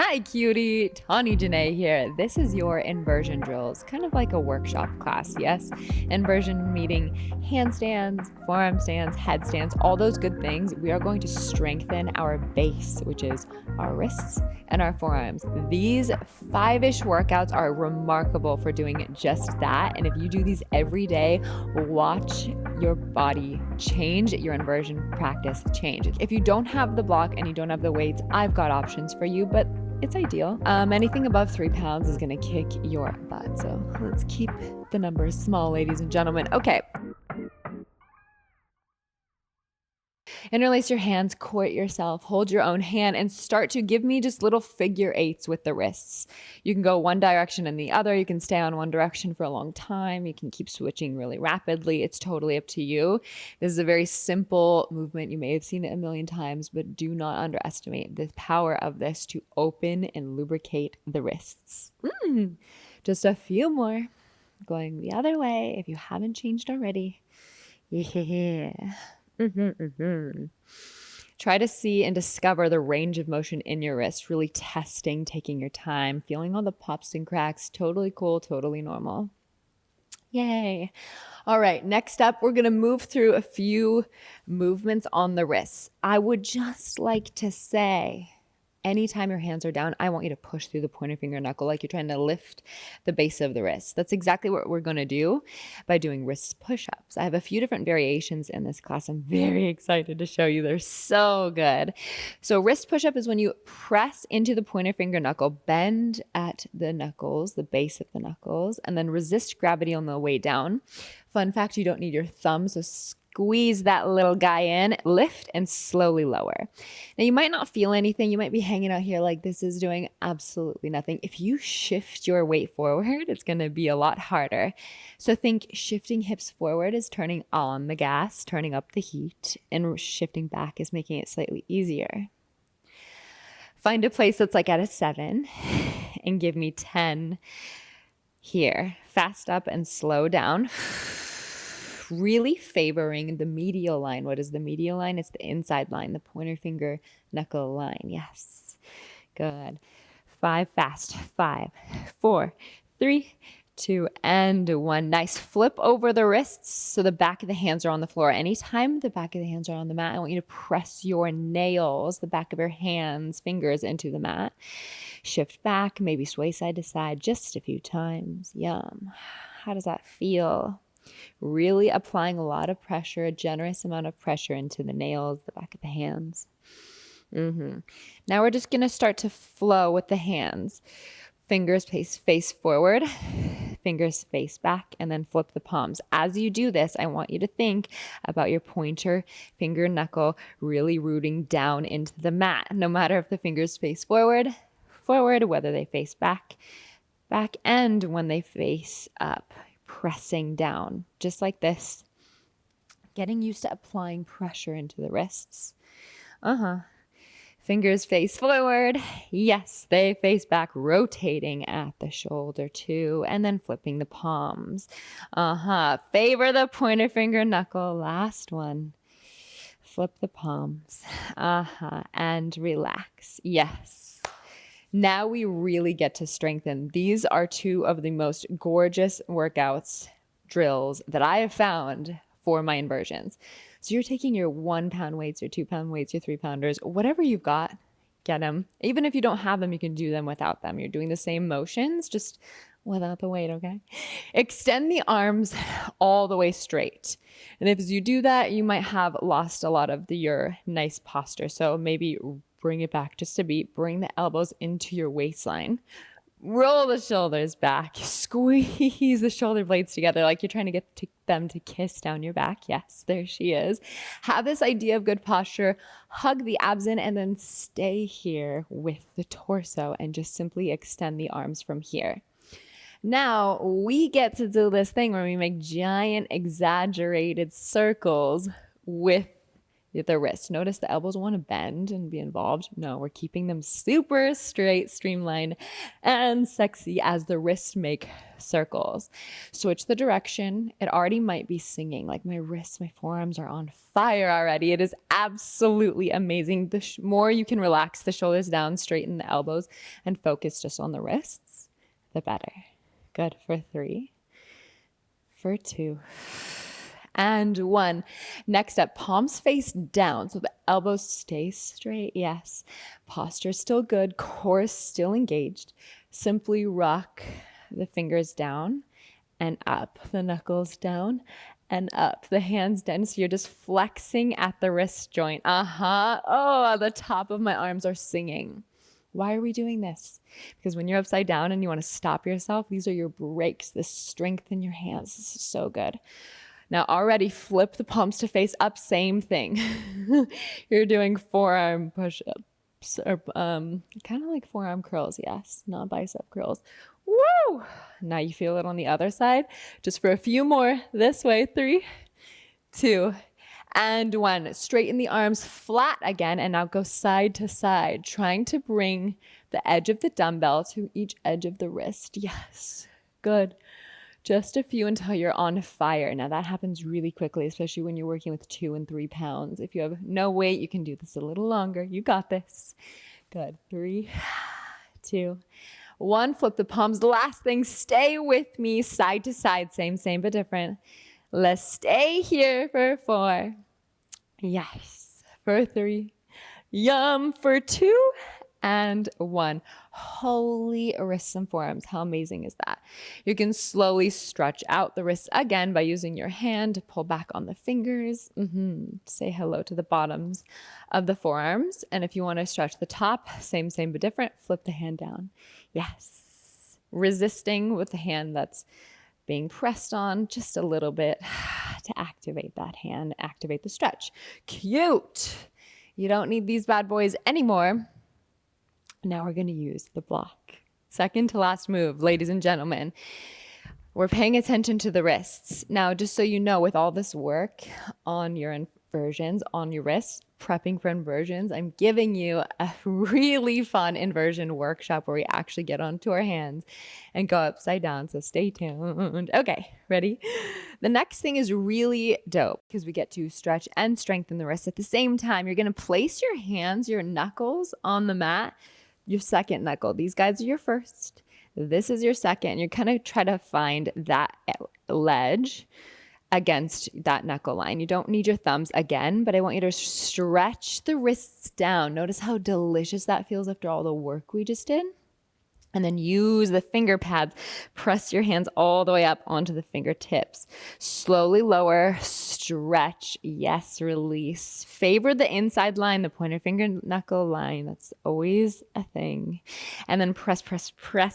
Hi, cutie. Tawny Janae here. This is your inversion drills, kind of like a workshop class, yes? Inversion meaning handstands, forearm stands, headstands, all those good things. We are going to strengthen our base, which is our wrists and our forearms. These 5-ish workouts are remarkable for doing just that. And if you do these every day, watch your body change, your inversion practice change. If you don't have the block and you don't have the weights, I've got options for you, but it's ideal. Anything above 3 pounds is gonna kick your butt. So let's keep the numbers small, ladies and gentlemen. Okay. Interlace your hands, court yourself, hold your own hand, and start to give me just little figure eights with the wrists. You can go one direction and the other. You can stay on one direction for a long time. You can keep switching really rapidly. It's totally up to you. This is a very simple movement. You may have seen it a million times, but do not underestimate the power of this to open and lubricate the wrists. Just a few more. Going the other way if you haven't changed already. Yeah. Try to see and discover the range of motion in your wrist, really testing, taking your time, feeling all the pops and cracks. Totally cool, totally normal. Yay. All right, next up, we're going to move through a few movements on the wrists. I would just like to say, anytime your hands are down, I want you to push through the pointer finger knuckle like you're trying to lift the base of the wrist. That's exactly what we're going to do by doing wrist push-ups. I have a few different variations in this class. I'm very excited to show you. They're so good. So wrist push-up is when you press into the pointer finger knuckle, bend at the knuckles, the base of the knuckles, and then resist gravity on the way down. Fun fact, you don't need your thumbs, so squeeze that little guy in, lift, and slowly lower. Now, you might not feel anything. You might be hanging out here like this is doing absolutely nothing. If you shift your weight forward, it's going to be a lot harder. So think shifting hips forward is turning on the gas, turning up the heat, and shifting back is making it slightly easier. Find a place that's like at a 7 and give me 10 here. Fast up and slow down. Really favoring the medial line. What is the medial line? It's the inside line, the pointer finger knuckle line. Yes. Good. 5 fast. 5, 4, 3, 2, and 1. Nice. Flip over the wrists so the back of the hands are on the floor. Anytime the back of the hands are on the mat, I want you to press your nails, the back of your hands, fingers into the mat. Shift back, maybe sway side to side just a few times. Yum. How does that feel? Really applying a lot of pressure, a generous amount of pressure into the nails, the back of the hands. Now we're just going to start to flow with the hands. Fingers face forward, fingers face back, and then flip the palms. As you do this, I want you to think about your pointer finger knuckle really rooting down into the mat. No matter if the fingers face forward, whether they face back, and when they face up. Pressing down, just like this. Getting used to applying pressure into the wrists. Fingers face forward. Yes, they face back, rotating at the shoulder too, and then flipping the palms. Favor the pointer finger knuckle. Last one. Flip the palms. And relax. Yes. Now we really get to strengthen. These are 2 of the most gorgeous workouts, drills that I have found for my inversions. So you're taking your 1 pound weights, your 2 pound weights, your 3 pounders, whatever you've got, get them. Even if you don't have them, you can do them without them. You're doing the same motions, just without the weight, okay? Extend the arms all the way straight. And if you do that, you might have lost a lot of your nice posture. So maybe bring it back just a beat. Bring the elbows into your waistline. Roll the shoulders back. Squeeze the shoulder blades together like you're trying to get them to kiss down your back. Yes, there she is. Have this idea of good posture. Hug the abs in and then stay here with the torso and just simply extend the arms from here. Now we get to do this thing where we make giant exaggerated circles with the wrist. Notice the elbows want to bend and be involved. No, we're keeping them super straight, streamlined, and sexy as the wrists make circles. Switch the direction. It already might be singing, like my wrists, my forearms are on fire already. It is absolutely amazing. The more you can relax the shoulders down, straighten the elbows, and focus just on the wrists, the better. Good. For 3, for 2, and 1. Next up, palms face down. So the elbows stay straight. Yes. Posture still good. Core still engaged. Simply rock the fingers down and up. The knuckles down and up. The hands down. So you're just flexing at the wrist joint. Oh, the top of my arms are singing. Why are we doing this? Because when you're upside down and you want to stop yourself, these are your brakes. This strength in your hands. This is so good. Now already flip the palms to face up, same thing. You're doing forearm push-ups, or kind of like forearm curls, yes, not bicep curls. Woo! Now you feel it on the other side. Just for a few more, this way, 3, 2, and 1. Straighten the arms flat again, and now go side to side, trying to bring the edge of the dumbbell to each edge of the wrist. Yes, good. Just a few until you're on fire. Now that happens really quickly, especially when you're working with 2 and 3 pounds. If you have no weight, you can do this a little longer. You got this. Good. 3, 2, 1. Flip the palms. The last thing, stay with me side to side. Same, but different. Let's stay here for 4. Yes. For 3. Yum. For 2. And 1. Holy wrists and forearms. How amazing is that? You can slowly stretch out the wrists again by using your hand to pull back on the fingers. Say hello to the bottoms of the forearms. And if you want to stretch the top, same but different, flip the hand down. Yes. Resisting with the hand that's being pressed on just a little bit to activate that hand, activate the stretch. Cute. You don't need these bad boys anymore. Now we're going to use the block. Second to last move, ladies and gentlemen. We're paying attention to the wrists. Now, just so you know, with all this work on your inversions, on your wrists, prepping for inversions, I'm giving you a really fun inversion workshop where we actually get onto our hands and go upside down. So stay tuned. Okay, ready? The next thing is really dope because we get to stretch and strengthen the wrists at the same time. You're going to place your hands, your knuckles on the mat. Your second knuckle. These guys are your first. This is your second. You're kind of try to find that ledge against that knuckle line. You don't need your thumbs again, but I want you to stretch the wrists down. Notice how delicious that feels after all the work we just did. And then use the finger pads. Press your hands all the way up onto the fingertips. Slowly lower, stretch. Yes, release. Favor the inside line, the pointer finger knuckle line. That's always a thing. And then press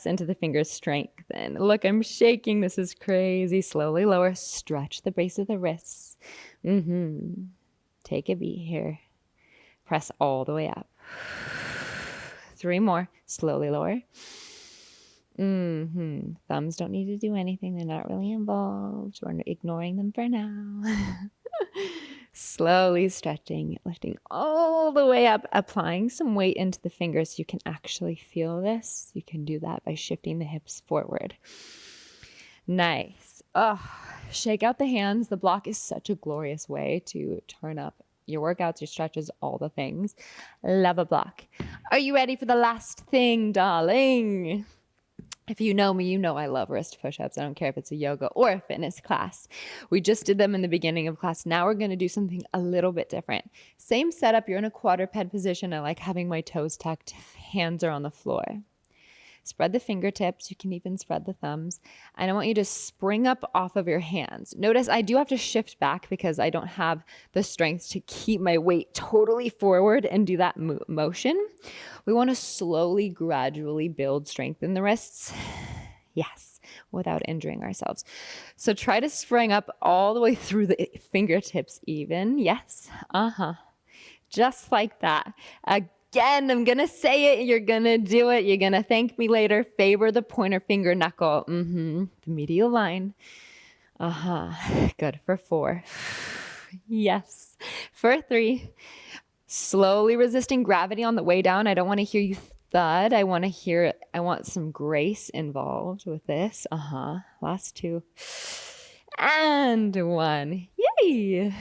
into the fingers, strengthen. Look, I'm shaking. This is crazy. Slowly lower, stretch the base of the wrists. Take a beat here. Press all the way up. 3 more. Slowly lower. Thumbs don't need to do anything. They're not really involved. We're ignoring them for now. Slowly stretching, lifting all the way up, applying some weight into the fingers so you can actually feel this. You can do that by shifting the hips forward. Nice. Shake out the hands. The block is such a glorious way to turn up your workouts, your stretches, all the things. Love a block. Are you ready for the last thing, darling? If you know me, you know I love wrist push-ups. I don't care if it's a yoga or a fitness class. We just did them in the beginning of class. Now we're going to do something a little bit different. Same setup. You're in a quadruped position. I like having my toes tucked. Hands are on the floor. Spread the fingertips. You can even spread the thumbs. And I want you to spring up off of your hands. Notice I do have to shift back because I don't have the strength to keep my weight totally forward and do that motion. We want to slowly, gradually build strength in the wrists. Yes, without injuring ourselves. So try to spring up all the way through the fingertips even. Yes. Just like that. Again, I'm going to say it. You're going to do it. You're going to thank me later. Favor the pointer finger knuckle. The medial line. Good for 4. Yes. For 3, slowly resisting gravity on the way down. I don't want to hear you thud. I want some grace involved with this. Last 2. And 1. Yay.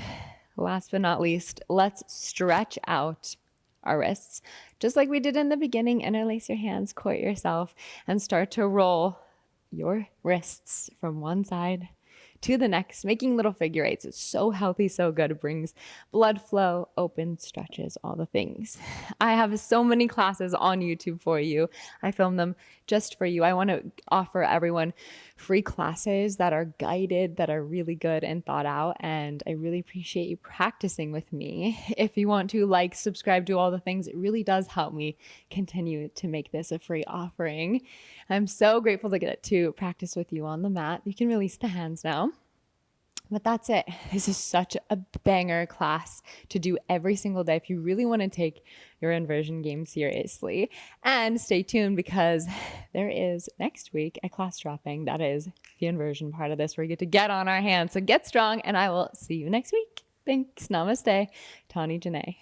Last but not least, let's stretch out our wrists. Just like we did in the beginning, interlace your hands, court yourself, and start to roll your wrists from one side to the next, making little figure eights. It's so healthy, so good. It brings blood flow, open stretches, all the things. I have so many classes on YouTube for you. I film them just for you. I want to offer everyone free classes that are guided, that are really good and thought out. And I really appreciate you practicing with me. If you want to like, subscribe, do all the things, it really does help me continue to make this a free offering. I'm so grateful to get to practice with you on the mat. You can release the hands now. But that's it. This is such a banger class to do every single day if you really want to take your inversion game seriously. And stay tuned because there is next week a class dropping. That is the inversion part of this where we get to get on our hands. So get strong and I will see you next week. Thanks. Namaste. Tani Janae.